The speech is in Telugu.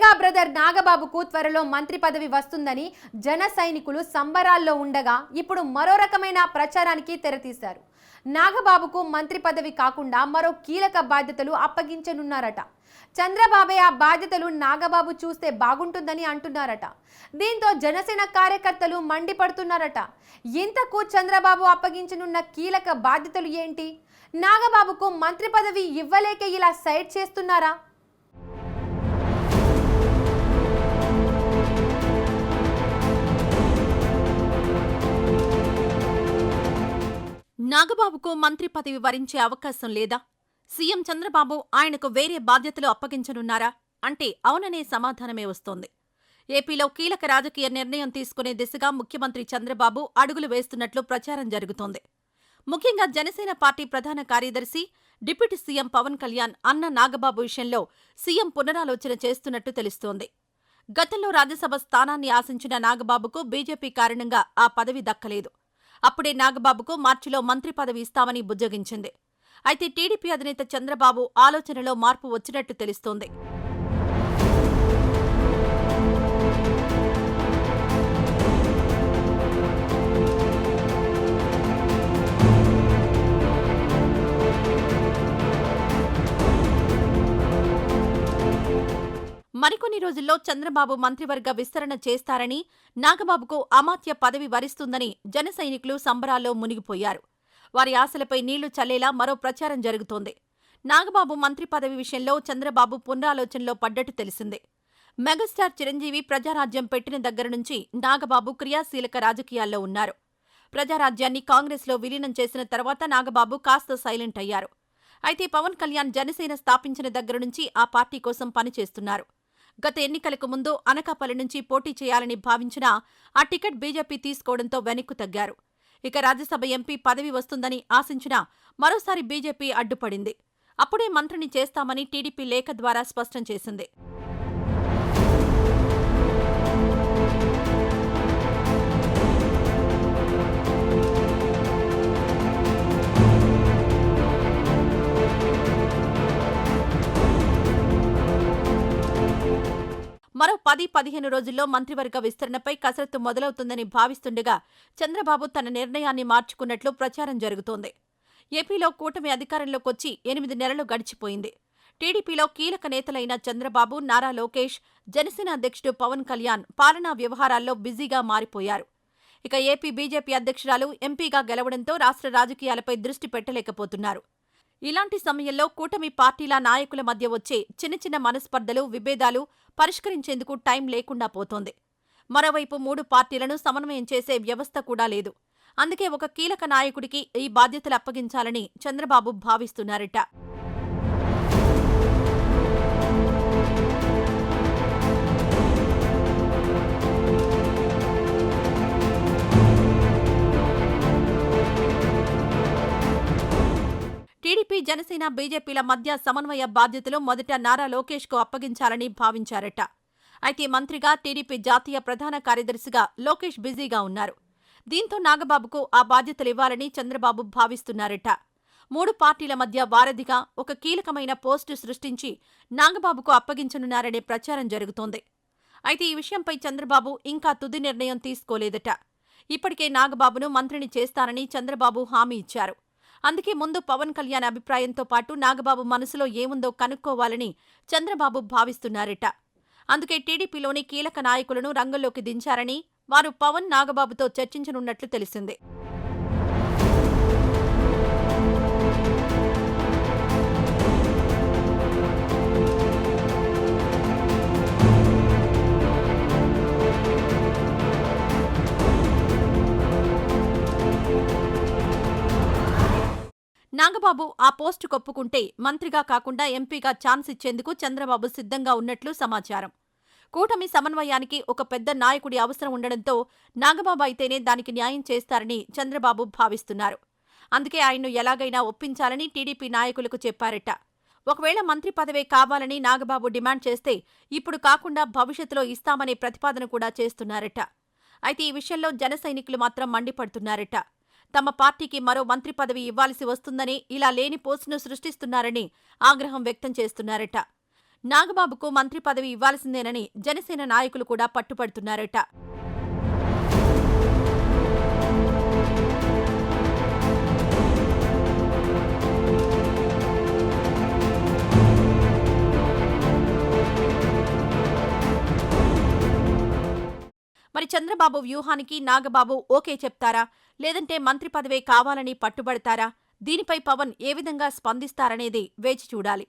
మెగా బ్రదర్ నాగబాబుకు త్వరలో మంత్రి పదవి వస్తుందని జన సైనికులు సంబరాల్లో ఉండగా ఇప్పుడు మరో రకమైన ప్రచారానికి తెరతీశారు. నాగబాబుకు మంత్రి పదవి కాకుండా మరో కీలక బాధ్యతలు అప్పగించనున్నారట. చంద్రబాబే ఆ బాధ్యతలు నాగబాబు చూస్తే బాగుంటుందని అంటున్నారట. దీంతో జనసేన కార్యకర్తలు మండిపడుతున్నారట. ఇంతకు చంద్రబాబు అప్పగించనున్న కీలక బాధ్యతలు ఏంటి? నాగబాబుకు మంత్రి పదవి ఇవ్వలేక ఇలా సైడ్ చేస్తున్నారా? నాగబాబుకు మంత్రి పదవి వరించే అవకాశం లేదా? సీఎం చంద్రబాబు ఆయనకు వేరే బాధ్యతలు అప్పగించనున్నారా అంటే అవుననే సమాధానమే వస్తోంది. ఏపీలో కీలక రాజకీయ నిర్ణయం తీసుకునే దిశగా ముఖ్యమంత్రి చంద్రబాబు అడుగులు వేస్తున్నట్లు ప్రచారం జరుగుతోంది. ముఖ్యంగా జనసేన పార్టీ ప్రధాన కార్యదర్శి, డిప్యూటీ సీఎం పవన్ కళ్యాణ్ అన్న నాగబాబు విషయంలో సీఎం పునరాలోచన చేస్తున్నట్టు తెలుస్తోంది. గతంలో రాజ్యసభ స్థానాన్ని ఆశించిన నాగబాబుకు బీజేపీ కారణంగా ఆ పదవి దక్కలేదు. అప్పుడే నాగబాబుకు మార్చిలో మంత్రి పదవి ఇస్తామని బుజ్జగించింది. అయితే టీడీపీ అధినేత చంద్రబాబు ఆలోచనలో మార్పు వచ్చినట్టు తెలుస్తోంది. మరికొన్ని రోజుల్లో చంద్రబాబు మంత్రివర్గ విస్తరణ చేస్తారని, నాగబాబుకు అమాత్య పదవి వరిస్తుందని జన సైనికులు సంబరాల్లో మునిగిపోయారు. వారి ఆశలపై నీళ్లు చల్లేలా మరో ప్రచారం జరుగుతోంది. నాగబాబు మంత్రి పదవి విషయంలో చంద్రబాబు పునరాలోచనలో పడ్డట్టు తెలిసిందే. మెగాస్టార్ చిరంజీవి ప్రజారాజ్యం పెట్టిన దగ్గర నుంచి నాగబాబు క్రియాశీలక రాజకీయాల్లో ఉన్నారు. ప్రజారాజ్యాన్ని కాంగ్రెస్లో విలీనం చేసిన తర్వాత నాగబాబు కాస్త సైలెంట్ అయ్యారు. అయితే పవన్ కళ్యాణ్ జనసేన స్థాపించిన దగ్గర నుంచి ఆ పార్టీ కోసం పనిచేస్తున్నారు. గత ఎన్నికలకు ముందు అనకాపల్లి నుంచి పోటీ చేయాలని భావించినా ఆ టికెట్ బీజేపీ తీసుకోవడంతో వెనక్కు తగ్గారు. ఇక రాజ్యసభ ఎంపీ పదవి వస్తుందని ఆశించినా మరోసారి బీజేపీ అడ్డుపడింది. అప్పుడే మంత్రిని చేస్తామని టీడీపీ లేఖ ద్వారా స్పష్టం చేసింది. మరో 10-15 రోజుల్లో మంత్రివర్గ విస్తరణపై కసరత్తు మొదలవుతుందని భావిస్తుండగా చంద్రబాబు తన నిర్ణయాన్ని మార్చుకున్నట్లు ప్రచారం జరుగుతోంది. ఏపీలో కూటమి అధికారంలోకొచ్చి 8 నెలలు గడిచిపోయింది. టీడీపీలో కీలక నేతలైన చంద్రబాబు, నారా లోకేష్, జనసేన అధ్యక్షుడు పవన్ కళ్యాణ్ పాలనా వ్యవహారాల్లో బిజీగా మారిపోయారు. ఇక ఏపీ బీజేపీ అధ్యక్షురాలు ఎంపీగా గెలవడంతో రాష్ట్ర రాజకీయాలపై దృష్టి పెట్టలేకపోతున్నారు. ఇలాంటి సమయంలో కూటమి పార్టీల నాయకుల మధ్య వచ్చే చిన్న చిన్న మనస్పర్ధలు, విభేదాలు పరిష్కరించేందుకు టైం లేకుండా పోతోంది. మరోవైపు 3 పార్టీలను సమన్వయం చేసే వ్యవస్థ కూడా లేదు. అందుకే ఒక కీలక నాయకుడికి ఈ బాధ్యతలు అప్పగించాలని చంద్రబాబు భావిస్తున్నారట. టీడీపీ, జనసేన, బీజేపీల మధ్య సమన్వయ బాధ్యతలు మొదట నారా లోకేష్కు అప్పగించాలని భావించారట. అయితే మంత్రిగా, టీడీపీ జాతీయ ప్రధాన కార్యదర్శిగా లోకేష్ బిజీగా ఉన్నారు. దీంతో నాగబాబుకు ఆ బాధ్యతలివ్వాలని చంద్రబాబు భావిస్తున్నారట. 3 పార్టీల మధ్య వారధిగా ఒక కీలకమైన పోస్టు సృష్టించి నాగబాబుకు అప్పగించనున్నారనే ప్రచారం జరుగుతోంది. అయితే ఈ విషయంపై చంద్రబాబు ఇంకా తుది నిర్ణయం తీసుకోలేదట. ఇప్పటికే నాగబాబును మంత్రిని చేస్తానని చంద్రబాబు హామీ ఇచ్చారు. అందుకే ముందు పవన్ కళ్యాణ్ అభిప్రాయంతో పాటు నాగబాబు మనసులో ఏముందో కనుక్కోవాలని చంద్రబాబు భావిస్తున్నారట. అందుకే టీడీపీలోని కీలక నాయకులను రంగంలోకి దించారని, వారు పవన్, నాగబాబుతో చర్చించనున్నట్లు తెలిసింది. నాగబాబు ఆ పోస్టు కొప్పుకుంటే మంత్రిగా కాకుండా ఎంపీగా ఛాన్స్ ఇచ్చేందుకు చంద్రబాబు సిద్ధంగా ఉన్నట్లు సమాచారం. కూటమి సమన్వయానికి ఒక పెద్ద నాయకుడి అవసరం ఉండడంతో నాగబాబు అయితేనే దానికి న్యాయం చేస్తారని చంద్రబాబు భావిస్తున్నారు. అందుకే ఆయన్ను ఎలాగైనా ఒప్పించాలని టీడీపీ నాయకులకు చెప్పారట. ఒకవేళ మంత్రి పదవే కావాలని నాగబాబు డిమాండ్ చేస్తే ఇప్పుడు కాకుండా భవిష్యత్తులో ఇస్తామనే ప్రతిపాదన కూడా చేస్తున్నారట. అయితే ఈ విషయంలో జన సైనికులు మాత్రం మండిపడుతున్నారట. తమ పార్టీకి మరో మంత్రి పదవి ఇవ్వాల్సి వస్తుందని, ఇలా లేని పోస్టును సృష్టిస్తున్నారని ఆగ్రహం వ్యక్తం చేస్తున్నారట. నాగబాబుకు మంత్రి పదవి ఇవ్వాల్సిందేనని జనసేన నాయకులు కూడా పట్టుపడుతున్నారట. మరి చంద్రబాబు వ్యూహానికి నాగబాబు ఓకే చెప్తారా, లేదంటే మంత్రి పదవే కావాలని పట్టుబడతారా? దీనిపై పవన్ ఏ విధంగా స్పందిస్తారనేది వేచి చూడాలి.